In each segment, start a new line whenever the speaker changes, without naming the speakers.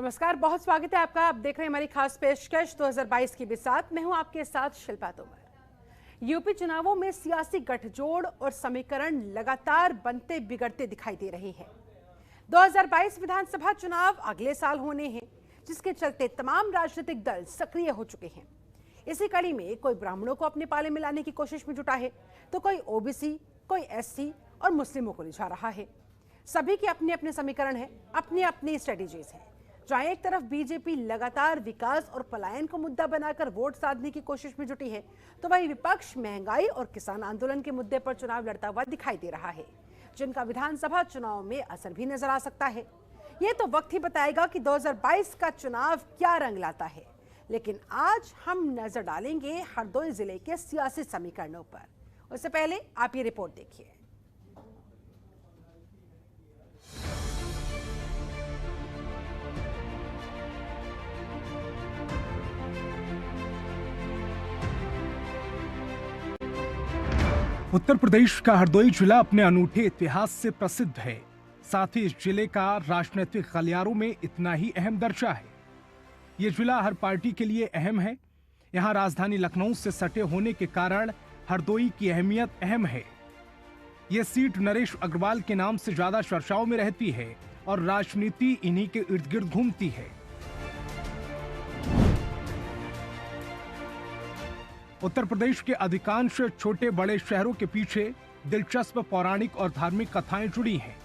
नमस्कार, बहुत स्वागत है आपका। आप देख रहे हैं हमारी खास पेशकश 2022 की बिसात। मैं हूं आपके साथ शिल्पा तोमर। यूपी चुनावों में सियासी गठजोड़ और समीकरण लगातार बनते बिगड़ते दिखाई दे रहे हैं। 2022 विधानसभा चुनाव अगले साल होने हैं, जिसके चलते तमाम राजनीतिक दल सक्रिय हो चुके हैं। इसी कड़ी में कोई ब्राह्मणों को अपने पाले में लाने की कोशिश में जुटा है, तो कोई ओबीसी, कोई एससी और मुस्लिमों को रिझा रहा है। सभी के अपने अपने समीकरण हैं, अपनी अपनी स्ट्रेटेजीज हैं। जहां एक तरफ बीजेपी लगातार विकास और पलायन को मुद्दा बनाकर वोट साधने की कोशिश में जुटी है, तो वहीं विपक्ष महंगाई और किसान आंदोलन के मुद्दे पर चुनाव लड़ता हुआ दिखाई दे रहा है, जिनका विधानसभा चुनाव में असर भी नजर आ सकता है। ये तो वक्त ही बताएगा कि 2022 का चुनाव क्या रंग लाता है। लेकिन आज हम नजर डालेंगे हरदोई जिले के सियासी समीकरणों पर। उससे पहले आप ये रिपोर्ट देखिए।
उत्तर प्रदेश का हरदोई जिला अपने अनूठे इतिहास से प्रसिद्ध है। साथ ही इस जिले का राजनीतिक गलियारों में इतना ही अहम दर्जा है। ये जिला हर पार्टी के लिए अहम है। यहाँ राजधानी लखनऊ से सटे होने के कारण हरदोई की अहमियत अहम है। ये सीट नरेश अग्रवाल के नाम से ज्यादा चर्चाओं में रहती है और राजनीति इन्हीं के इर्द गिर्द घूमती है। उत्तर प्रदेश के अधिकांश छोटे बड़े शहरों के पीछे दिलचस्प पौराणिक और धार्मिक कथाएं जुड़ी हैं,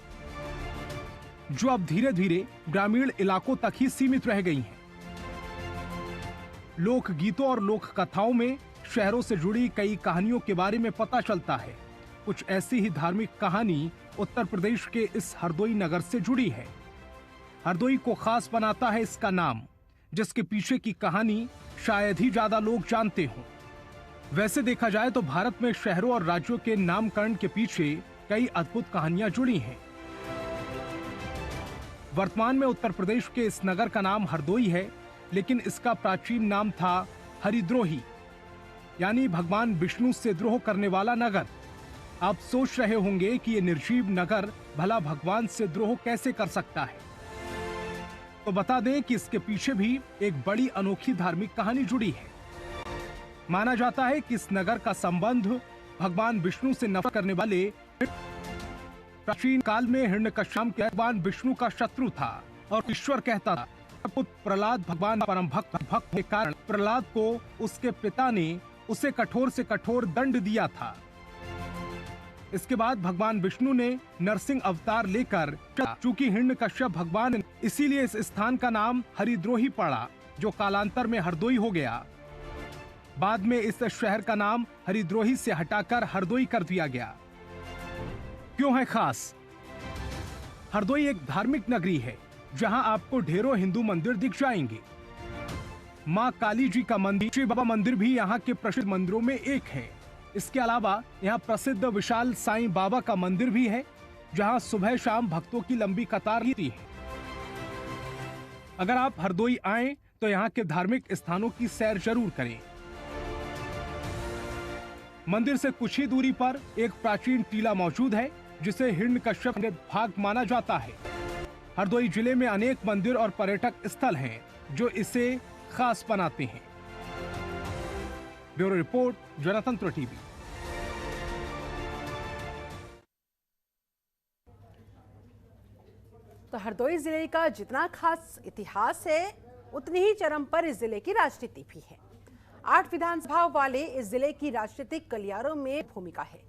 जो अब धीरे धीरे ग्रामीण इलाकों तक ही सीमित रह गई हैं। लोक गीतों और लोक कथाओं में शहरों से जुड़ी कई कहानियों के बारे में पता चलता है। कुछ ऐसी ही धार्मिक कहानी उत्तर प्रदेश के इस हरदोई नगर से जुड़ी है। हरदोई को खास बनाता है इसका नाम, जिसके पीछे की कहानी शायद ही ज्यादा लोग जानते हों। वैसे देखा जाए तो भारत में शहरों और राज्यों के नामकरण के पीछे कई अद्भुत कहानियां जुड़ी हैं। वर्तमान में उत्तर प्रदेश के इस नगर का नाम हरदोई है, लेकिन इसका प्राचीन नाम था हरिद्रोही, यानी भगवान विष्णु से द्रोह करने वाला नगर। आप सोच रहे होंगे कि ये निर्जीव नगर भला भगवान से द्रोह कैसे कर सकता है, तो बता दें कि इसके पीछे भी एक बड़ी अनोखी धार्मिक कहानी जुड़ी है। माना जाता है कि इस नगर का संबंध भगवान विष्णु से नफरत करने वाले प्राचीन काल में हिरण्यकश्यप के भगवान विष्णु का शत्रु था और ईश्वर कहता था, प्रहलाद भगवान परम भक्त के कारण प्रहलाद को उसके पिता ने उसे कठोर से कठोर दंड दिया था। इसके बाद भगवान विष्णु ने नरसिंह अवतार लेकर, चूंकि हिरण्यकश्यप भगवान, इसीलिए इस स्थान का नाम हरिद्रोही पड़ा, जो कालांतर में हरदोई हो गया। बाद में इस शहर का नाम हरिद्रोही से हटाकर हरदोई कर दिया गया। क्यों है खास? हरदोई एक धार्मिक नगरी है, जहां आपको ढेरों हिंदू मंदिर दिख जाएंगे। मां काली जी का मंदिर, शिव बाबा मंदिर भी यहां के प्रसिद्ध मंदिरों में एक है। इसके अलावा यहां प्रसिद्ध विशाल साईं बाबा का मंदिर भी है, जहां सुबह शाम भक्तों की लंबी कतार रहती है। अगर आप हरदोई आए तो यहाँ के धार्मिक स्थानों की सैर जरूर करें। मंदिर से कुछ ही दूरी पर एक प्राचीन टीला मौजूद है, जिसे हिरण्यकश्यप का भाग माना जाता है। हरदोई जिले में अनेक मंदिर और पर्यटक स्थल हैं, जो इसे खास बनाते हैं। ब्यूरो रिपोर्ट, जनतंत्र टीवी।
तो हरदोई जिले का जितना खास इतिहास है, उतनी ही चरम पर इस जिले की राजनीति भी है। 8 विधानसभाओं वाले इस जिले की राजनीतिक गलियारों में भूमिका है।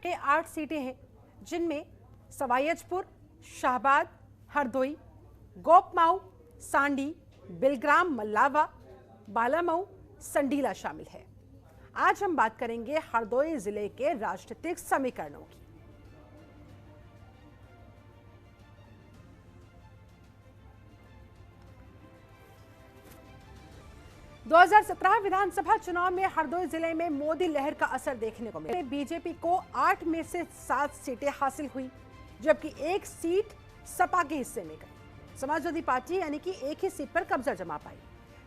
ये 8 सीटें हैं, जिनमें सवाईजपुर, शाहबाद, हरदोई, गोपमाऊ, सांडी, बिलग्राम, मल्लावा, बालामऊ, संडीला शामिल है। आज हम बात करेंगे हरदोई जिले के राजनीतिक समीकरणों की। दो 2017 विधानसभा चुनाव में हरदोई जिले में मोदी लहर का असर देखने को मिला। बीजेपी को 8 में से 7 सीटें हासिल हुई, जबकि 1 सीट सपा के हिस्से में गई। समाजवादी पार्टी यानी कि एक ही सीट पर कब्जा जमा पाई,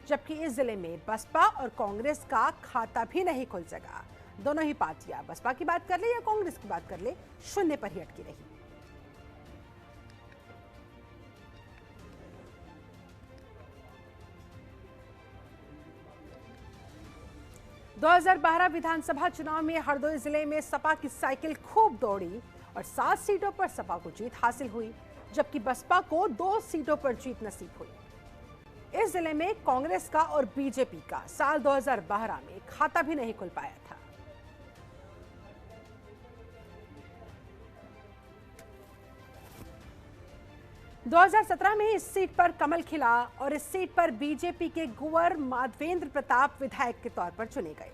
जबकि इस जिले में बसपा और कांग्रेस का खाता भी नहीं खुल सका। दोनों ही पार्टियां, बसपा की बात कर ले या कांग्रेस की बात कर ले, शून्य पर ही अटकी रही। 2012 विधानसभा चुनाव में हरदोई जिले में सपा की साइकिल खूब दौड़ी और 7 सीटों पर सपा को जीत हासिल हुई, जबकि बसपा को 2 सीटों पर जीत नसीब हुई। इस जिले में कांग्रेस का और बीजेपी का साल 2012 में खाता भी नहीं खुल पाया था। – 2017 में इस सीट पर कमल खिला और इस सीट पर बीजेपी के कुंवर माधवेंद्र प्रताप विधायक के तौर पर चुने गए।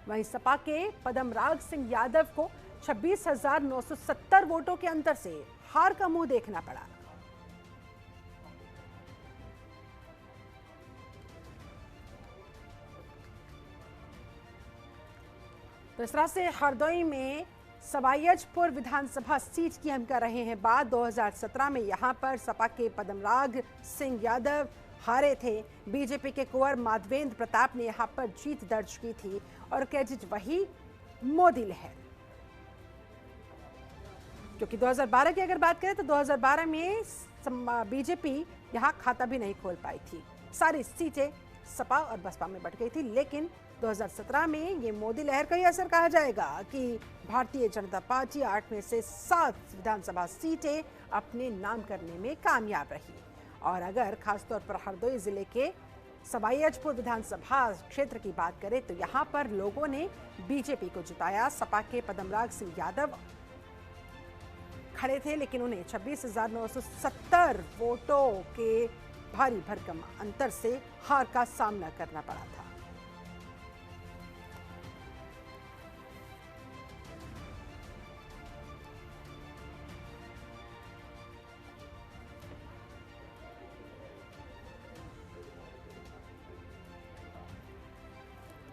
वहीं सपा के पदमराग सिंह यादव को 26,970 वोटों के अंतर से हार का मुंह देखना पड़ा। तो इस तरह से हरदोई में सवाईजपुर विधानसभा सीट की हम कर रहे हैं बात। 2017 में यहां पर सपा के पदमराग सिंह यादव हारे थे। बीजेपी के कुंवर माधवेंद्र प्रताप ने यहां पर जीत दर्ज की थी और कैजिट वही मोदी लहर। क्योंकि 2012 की अगर बात करें तो 2012 में बीजेपी यहां खाता भी नहीं खोल पाई थी। सारी सीटें सपा और बसपा में बट गई थी, लेकिन 2017 में ये मोदी लहर का ही असर कहा जाएगा कि भारतीय जनता पार्टी 8 में से 7 विधानसभा सीटें अपने नाम करने में कामयाब रही। और अगर खासतौर पर हरदोई जिले के सवाईजपुर विधानसभा क्षेत्र की बात करें तो यहाँ पर लोगों ने बीजेपी को जिताया। सपा के पदमराग सिंह यादव खड़े थे, लेकिन उन्हें 26,970 वोटों के भारी भरकम अंतर से हार का सामना करना पड़ा था।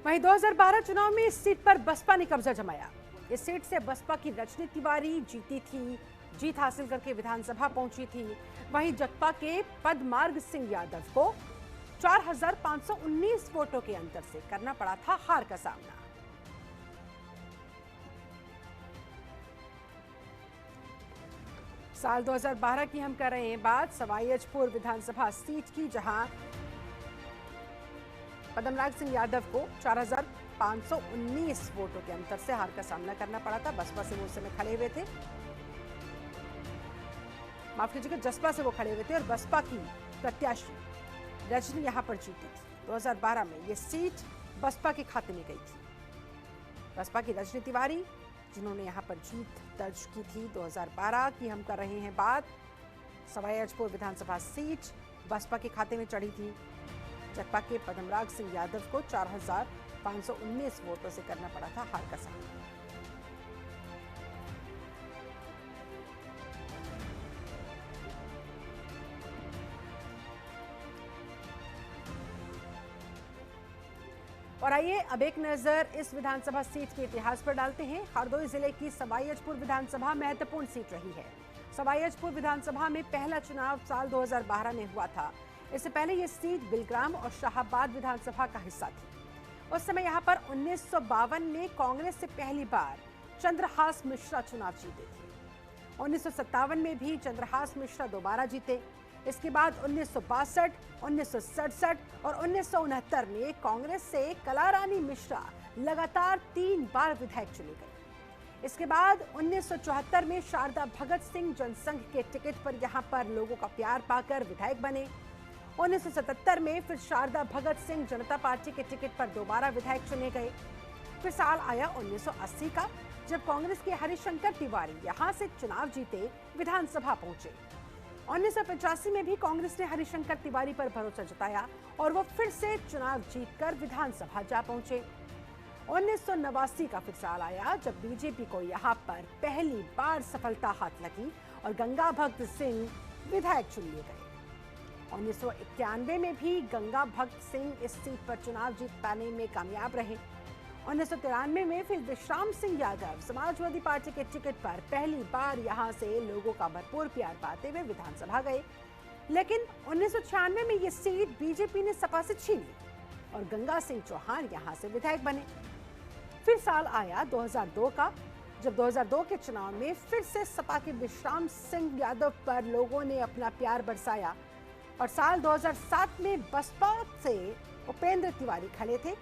वहीं 2012 चुनाव में इस सीट पर बसपा ने कब्जा जमाया। इस सीट से बसपा की रजनी तिवारी जीती थी, जीत हासिल करके विधानसभा पहुंची थी। वहीं जगपा के पदमार्ग सिंह यादव को 4,519 वोटों के अंतर से करना पड़ा था हार का सामना। साल 2012 की हम कर रहे हैं बात सवाईजपुर विधानसभा सीट की, जहां पदमराग सिंह यादव को 4,519 वोटों के अंतर से हार का सामना करना पड़ा था। बसपा से वो उस समय खड़े हुए थे, माफ कीजिएगा, जसपा से वो खड़े हुए थे और बसपा की प्रत्याशी रजनी यहां पर जीती थी। 2012 में ये सीट बसपा के खाते में गई थी। बसपा की रजनी तिवारी जिन्होंने यहां पर जीत दर्ज की थी। 2012 की हम कर रहे हैं बात। सवाईजपुर विधानसभा सीट बसपा के खाते में चढ़ी थी। जगपा के पदमराग सिंह यादव को 4,519 वोटों से करना पड़ा था हार का सामना। और आइए अब एक नजर इस विधानसभा सीट के इतिहास पर डालते हैं। हरदोई जिले की सवाईजपुर विधानसभा महत्वपूर्ण सीट रही है। सवाईजपुर विधानसभा में पहला चुनाव साल 2012 में हुआ था। इससे पहले ये सीट बिलग्राम और शाहाबाद विधानसभा का हिस्सा थी। उस समय यहाँ पर 1952 में कांग्रेस से पहली बार चंद्रहास मिश्रा चुनाव जीते थे। 1957 में भी चंद्रहास मिश्रा दोबारा जीते। इसके बाद 1962, 1967 और 1969 में कांग्रेस से कलारानी मिश्रा लगातार 3 बार विधायक चुनी गई। इसके बाद 1974 में शारदा भगत सिंह जनसंघ के टिकट पर यहां पर लोगों का प्यार पाकर विधायक बने। 1977 में फिर शारदा भगत सिंह जनता पार्टी के टिकट पर दोबारा विधायक चुने गए। फिर साल आया 1980 का, जब कांग्रेस के हरिशंकर तिवारी यहां से चुनाव जीते विधानसभा पहुंचे। 1985 में भी कांग्रेस ने हरिशंकर तिवारी पर भरोसा जताया और वो फिर से चुनाव जीतकर विधानसभा जा पहुंचे। 1989 का फिर साल आया, जब बीजेपी को यहां पर पहली बार सफलता हाथ लगी और गंगा भक्त सिंह विधायक चुन लिए गए। 1991 में भी गंगा भक्त सिंह इस सीट पर चुनाव जीत पाने में कामयाब रहे। 1993 में फिर विश्राम सिंह यादव समाजवादी पार्टी के टिकट पर पहली बार यहां से लोगों का भरपूर प्यार पाते हुए विधानसभा गए। लेकिन 1996 में ये सीट बीजेपी ने सपा से छीन ली और गंगा सिंह चौहान यहां से विधायक बने। फिर साल आया 2002 का, जब 2002 के चुनाव में फिर से सपा के विश्राम सिंह यादव पर लोगों ने अपना प्यार बरसाया और साल 2007 में बसपा से उपेंद्र तिवारी खड़े थे,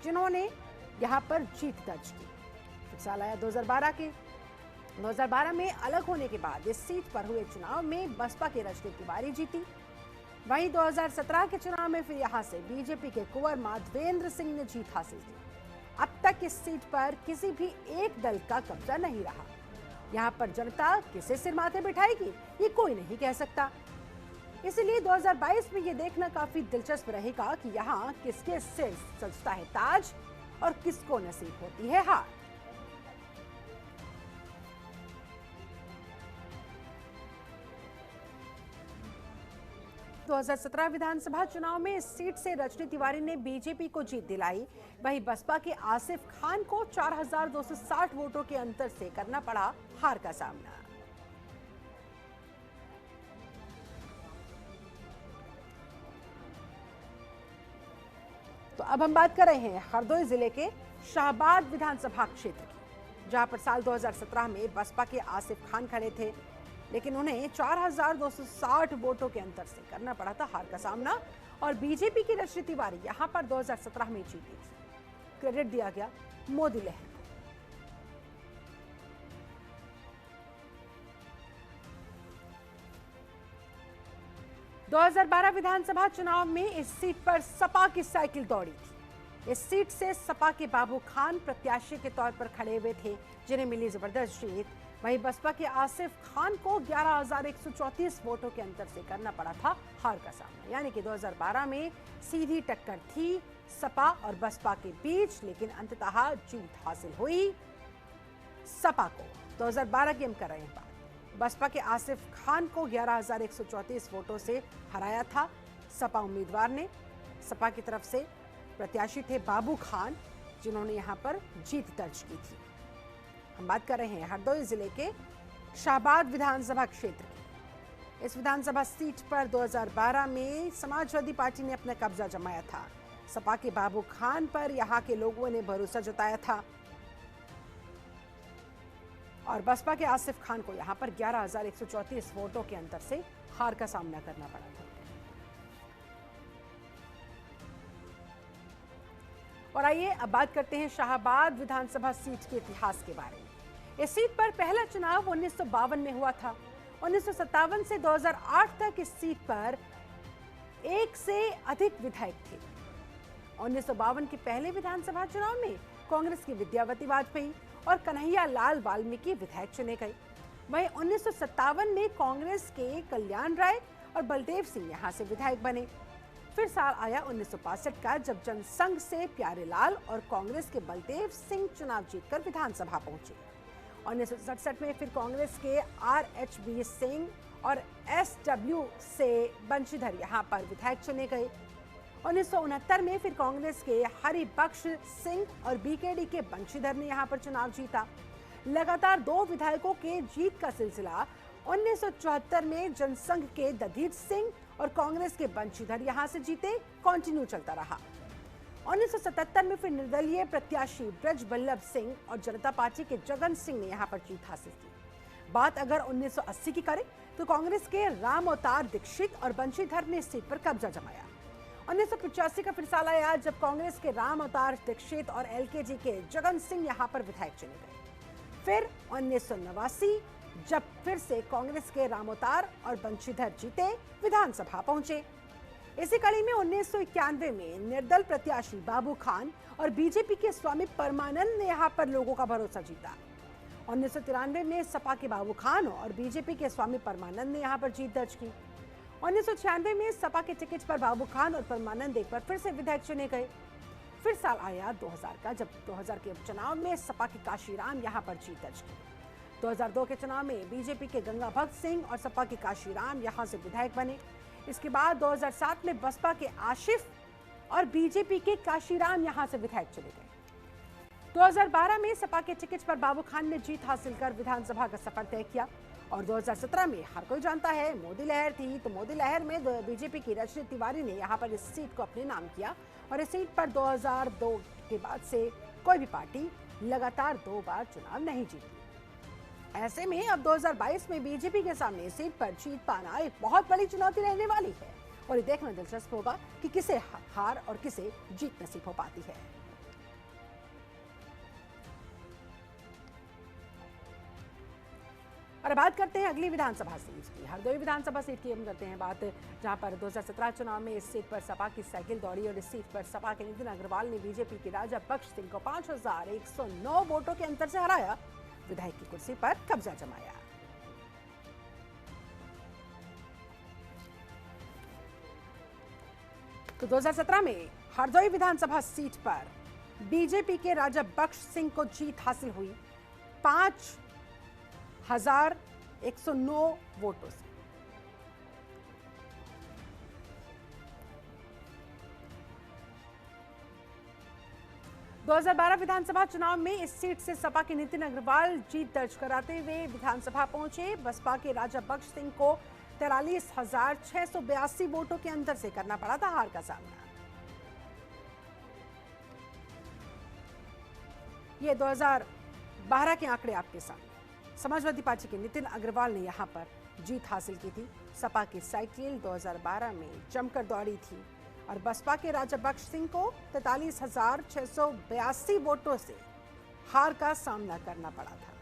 जिन्होंने यहां पर जीत दर्ज की। फिर साल आया 2012 के। 2012 में अलग होने के बाद इस सीट पर हुए चुनाव में बसपा की रजनी तिवारी जीती। वहीं 2017 के चुनाव में फिर यहां से बीजेपी के कुंवर माधवेंद्र सिंह ने जीत हासिल की। अब तक इस सीट पर किसी भी एक दल का कब्जा नहीं रहा। यहां पर जनता किसे सिर माथे बिठाएगी ये कोई नहीं कह सकता। इसलिए 2022 में ये देखना काफी दिलचस्प रहेगा कि यहां किसके सिर सजता है ताज और किसको नसीब होती है हार। तो 2017 विधानसभा चुनाव में इस सीट से रजनी तिवारी ने बीजेपी को जीत दिलाई। वहीं बसपा के आसिफ खान को 4260 वोटों के अंतर से करना पड़ा हार का सामना। तो अब हम बात कर रहे हैं हरदोई जिले के शाहबाद विधानसभा क्षेत्र की, जहां पर साल 2017 में बसपा के आसिफ खान खड़े थे, लेकिन उन्हें 4260 वोटों के अंतर से करना पड़ा था हार का सामना। और बीजेपी की रजनी तिवारी यहां पर 2017 में जीती थी। क्रेडिट दिया गया मोदी लहर। 2012 विधानसभा चुनाव में इस सीट पर सपा की साइकिल दौड़ी थी। इस सीट से सपा के बाबू खान प्रत्याशी के तौर पर खड़े हुए थे, जिन्हें मिली जबरदस्त जीत। वहीं बसपा के आसिफ खान को 11,134 वोटों के अंतर से करना पड़ा था हार का सामना। यानी कि 2012 में सीधी टक्कर थी सपा और बसपा के बीच, लेकिन अंततः जीत हासिल हुई सपा को। 2012 की हम कर रहे हैं बात। बसपा के आसिफ खान को 11,134 वोटों से हराया था सपा उम्मीदवार ने। सपा की तरफ से प्रत्याशी थे बाबू खान, जिन्होंने यहां पर जीत दर्ज की थी। हम बात कर रहे हैं हरदोई जिले के शाहबाद विधानसभा क्षेत्र की। इस विधानसभा सीट पर 2012 में समाजवादी पार्टी ने अपना कब्जा जमाया था। सपा के बाबू खान पर यहां के लोगों ने भरोसा जताया था और बसपा के आसिफ खान को यहां पर 11,134 वोटों के अंतर से हार का सामना करना पड़ा था। और आइए अब बात करते हैं शाहबाद विधानसभा सीट के इतिहास के बारे में। इस सीट पर पहला चुनाव 1952 में हुआ था। 1957 से 2008 तक इस सीट पर एक से अधिक विधायक थे। 1952 के पहले विधानसभा चुनाव में कांग्रेस की विद्यावती वाजपेयी और कन्हैया लाल वाल्मीकि विधायक चुने गए। वहीं 1957 में कांग्रेस के कल्याण राय और बलदेव सिंह यहां से विधायक बने। फिर साल आया 1965 का, जब जनसंघ से प्यारेलाल और कांग्रेस के बलदेव सिंह चुनाव जीतकर विधानसभा पहुंचे। 1967 में फिर कांग्रेस के RHB सिंह और SW से बंशीधर यहां पर विधायक चुने गए। 1969 में फिर कांग्रेस के हरिबख्श सिंह और BKD के बंशीधर ने यहां पर चुनाव जीता। लगातार 2 विधायकों के जीत का सिलसिला 1974 में जनसंघ के दधीच सिंह और कांग्रेस के बंशीधर यहां से जीते कंटिन्यू चलता रहा। 1977 में फिर निर्दलीय प्रत्याशी ब्रज वल्लभ सिंह और जनता पार्टी के जगन सिंह ने यहां पर जीत हासिल की। बात अगर 1980 की करें तो कांग्रेस के राम अवतार दीक्षित और बंशीधर ने इस सीट पर कब्जा जमाया। 1985 का फिर साल आया, जब कांग्रेस के राम अवतार दीक्षित और LKG के जगन सिंह यहां पर विधायक चुने गए। फिर 1989 जब फिर से कांग्रेस के राम अवतार और बंशीधर जीते विधानसभा पहुंचे। इसी कड़ी में 1991 में निर्दल प्रत्याशी बाबू खान और बीजेपी के स्वामी परमानंद ने यहां पर लोगों का भरोसा जीता। 1993 में सपा के बाबू खान और बीजेपी के स्वामी परमानंद ने यहां पर जीत दर्ज की। 1996 में सपा के टिकट पर बाबू खान और परमानंद एक बार फिर से विधायक चुने गए। फिर साल आया 2000 का, जब 2000 के उपचुनाव में सपा के काशीराम यहां पर जीत दर्ज की। 2002 के चुनाव में बीजेपी के गंगा भक्त सिंह और सपा के काशीराम यहां से विधायक बने। इसके बाद 2007 में बसपा के आशिफ और बीजेपी के काशीराम यहां से विधायक चुने गए। 2012 में सपा के टिकट पर बाबू खान ने जीत हासिल कर विधानसभा का सफर तय किया। और 2017 में हर कोई जानता है मोदी लहर थी, तो मोदी लहर में बीजेपी की रजनी तिवारी ने यहां पर इस सीट को अपने नाम किया और इस सीट पर 2002 के बाद से कोई भी पार्टी लगातार 2 बार चुनाव नहीं जीती। ऐसे में अब 2022 में बीजेपी के सामने सीट पर जीत पाना एक बहुत बड़ी चुनौती रहने वाली है और ये देखना दिलचस्प होगा कि किसे हार और किसे जीत नसीब हो पाती है। और बात करते हैं अगली विधानसभा सीट की। हरदोई विधानसभा सीट की हम करते हैं बात, जहां पर 2017 चुनाव में इस सीट पर सपा की साइकिल दौड़ी और इस सीट पर सपा के नितिन अग्रवाल ने बीजेपी के राजा बख्श सिंह को 5109 वोटों के अंतर से हराया, विधायक की कुर्सी पर कब्जा जमाया। तो 2017 में हरदोई विधानसभा सीट पर बीजेपी के राजा बख्श सिंह को जीत हासिल हुई 5109 वोटों से। दो 2012 विधानसभा चुनाव में इस सीट से सपा के नितिन अग्रवाल जीत दर्ज कराते हुए विधानसभा पहुंचे। बसपा के राजा बख्श सिंह को 43,682 वोटों के अंतर से करना पड़ा था हार का सामना। ये 2012 के आंकड़े आपके सामने। समाजवादी पार्टी के नितिन अग्रवाल ने यहां पर जीत हासिल की थी। सपा की साइकिल 2012 में जमकर दौड़ी थी और बसपा के राजा बख्श सिंह को 43,682 वोटों से हार का सामना करना पड़ा था।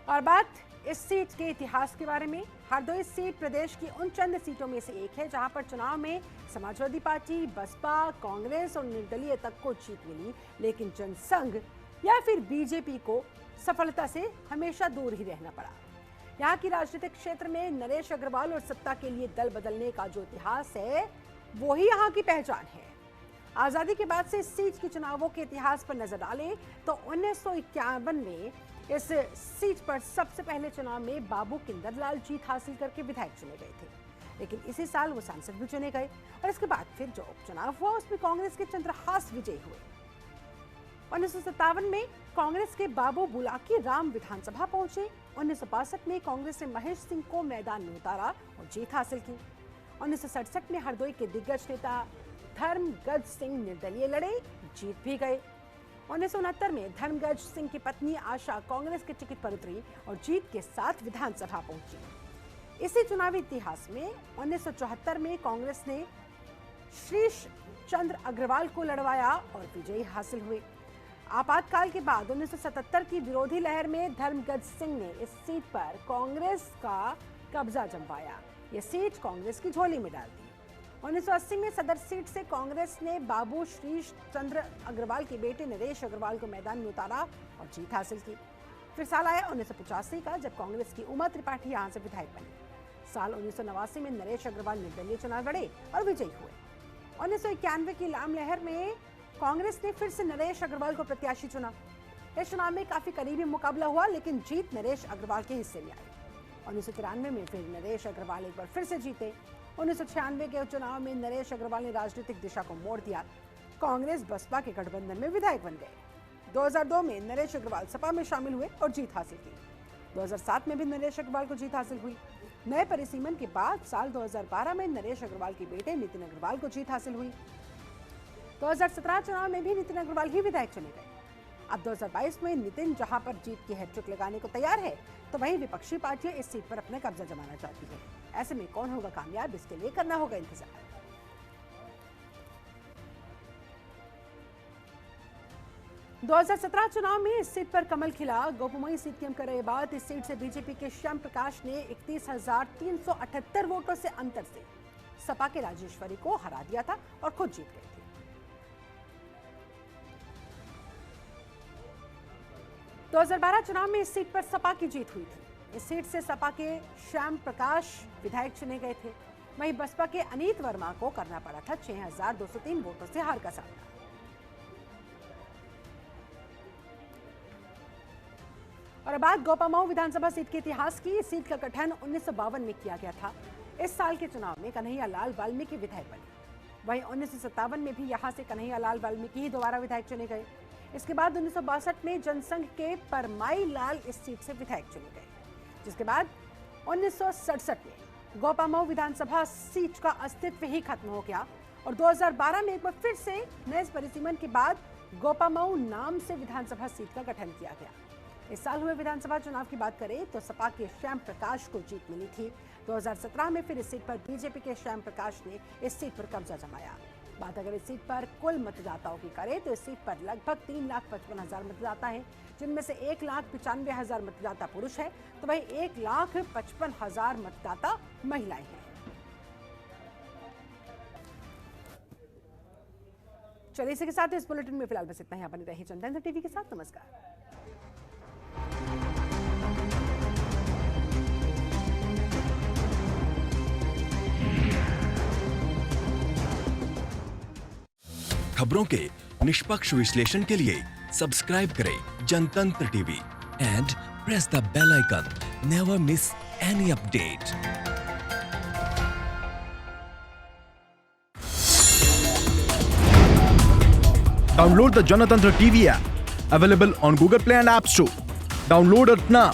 और बात इस सीट के इतिहास के बारे में। हरदोई सीट प्रदेश की उन चंद सीटों में से एक है जहां पर चुनाव में समाजवादी पार्टी, बसपा, कांग्रेस और निर्दलीय तक को जीत मिली, लेकिन जनसंघ या फिर बीजेपी को सफलता से हमेशा दूर ही रहना पड़ा। यहाँ की राजनीतिक क्षेत्र में नरेश अग्रवाल और सत्ता के लिए दल बदलने का जो इतिहास है वो ही यहाँ की पहचान है। आजादी के बाद से इस सीट के चुनावों के इतिहास पर नजर डालें तो 1951 में इस सीट पर सबसे पहले चुनाव में बाबू किंदरलाल जीत हासिल करके विधायक चुने गए थे, लेकिन इसी साल वो सांसद भी चुने गए और इसके बाद फिर जो उपचुनाव हुआ उसमें कांग्रेस के चंद्रहास विजयी हुए। 1957 में कांग्रेस के बाबू बुलाकी राम विधानसभा पहुंचे। 1962 में कांग्रेस ने महेश सिंह को मैदान में उतारा और जीत हासिल की। 1967 में हरदोई के दिग्गज नेता धर्मगज सिंह निर्दलीय लड़े, जीत भी गए। 1969 में धर्मगज सिंह की पत्नी आशा कांग्रेस के टिकट पर उतरी और जीत के साथ विधानसभा पहुंची। इसी चुनावी इतिहास में 1974 में कांग्रेस ने श्रीश चंद्र अग्रवाल को लड़वाया और विजयी हासिल हुए। आपातकाल के बाद 1977 की विरोधी लहर में धर्मगज सिंह ने इस सीट पर कांग्रेस का कब्जा जमवाया। यह सीट कांग्रेस की झोली में डाल दी। 1980 में सदर सीट से कांग्रेस ने बाबू श्रीश चंद्र अग्रवाल के बेटे नरेश अग्रवाल को मैदान में उतारा और जीत हासिल की। फिर साल आया 1985 का, जब कांग्रेस की उमा त्रिपाठी यहां से विधायक बनी। साल 1989 में नरेश अग्रवाल निर्दलीय चुनाव लड़े और विजयी हुए। 1991 की लाम लहर में कांग्रेस ने फिर से नरेश अग्रवाल को प्रत्याशी चुना। इस चुनाव में काफी करीबी मुकाबला हुआ, लेकिन जीत नरेश अग्रवाल के हिस्से में आई। 1993 में फिर नरेश अग्रवाल एक बार फिर से जीते। 1996 के चुनाव में नरेश अग्रवाल ने राजनीतिक दिशा को मोड़ दिया। कांग्रेस बसपा के गठबंधन में विधायक बन गए। 2002 में नरेश अग्रवाल सपा में शामिल हुए और जीत हासिल की। 2007 में भी नरेश अग्रवाल को जीत हासिल हुई। नए परिसीमन के बाद साल 2012 में नरेश अग्रवाल के बेटे नितिन अग्रवाल को जीत हासिल हुई। 2017 चुनाव में भी नितिन अग्रवाल ही विधायक चुने गए। अब 2022 में नितिन जहां पर जीत की हैट्रिक लगाने को तैयार है, तो वहीं विपक्षी पार्टियां इस सीट पर अपना कब्जा जमाना चाहती है। ऐसे में कौन होगा कामयाब, इसके लिए करना होगा इंतजार। 2017 चुनाव में इस सीट पर कमल खिला। गोपमई सीट की हम कर रहे बात। इस सीट से बीजेपी के श्याम प्रकाश ने 31,378 वोटों से अंतर से सपा के राजेश्वरी को हरा दिया था और खुद जीत गए थे। 2012 चुनाव में इस सीट पर सपा की जीत हुई थी। इस सीट से सपा के श्याम प्रकाश विधायक चुने गए थे। वहीं बसपा के अनीत वर्मा को करना पड़ा था 6,203 वोटों से हार का सामना। और बात गोपामाऊ विधानसभा सीट के इतिहास की। इस सीट का गठन 1952 में किया गया था। इस साल के चुनाव में कन्हैया लाल वाल्मीकि विधायक बने। वहीं 1957 में भी यहां से कन्हैया लाल वाल्मीकि ही दोबारा विधायक चुने गए। इसके बाद 1962 में जनसंघ के परमाई लाल इस सीट से विधायक चुने गए, जिसके बाद 1967 में गोपामाऊ विधानसभा सीट का अस्तित्व ही खत्म हो गया और 2012 में एक बार फिर से नए परिसीमन के बाद गोपामाऊ नाम से विधानसभा सीट का गठन किया गया। इस साल हुए विधानसभा चुनाव की बात करें तो सपा के श्याम प्रकाश को जीत मिली थी। 2017 में फिर इस सीट पर बीजेपी के श्याम प्रकाश ने इस सीट पर कब्जा जमाया। बात अगर इस सीट पर कुल मतदाताओं की करें तो इस सीट पर लगभग 3,55,000 मतदाता है, जिनमें से 1,95,000 मतदाता पुरुष है तो वही 1,55,000 मतदाता महिलाएं हैं। चलिए इसी के साथ इस बुलेटिन में फिलहाल बस इतना ही। बने रहिए जनतंत्र टीवी के साथ। नमस्कार।
खबरों के निष्पक्ष विश्लेषण के लिए सब्सक्राइब करें Janatantra TV and press the bell icon. Never miss any update.
Download the Janatantra TV app, available on Google Play and App Store. Download it now.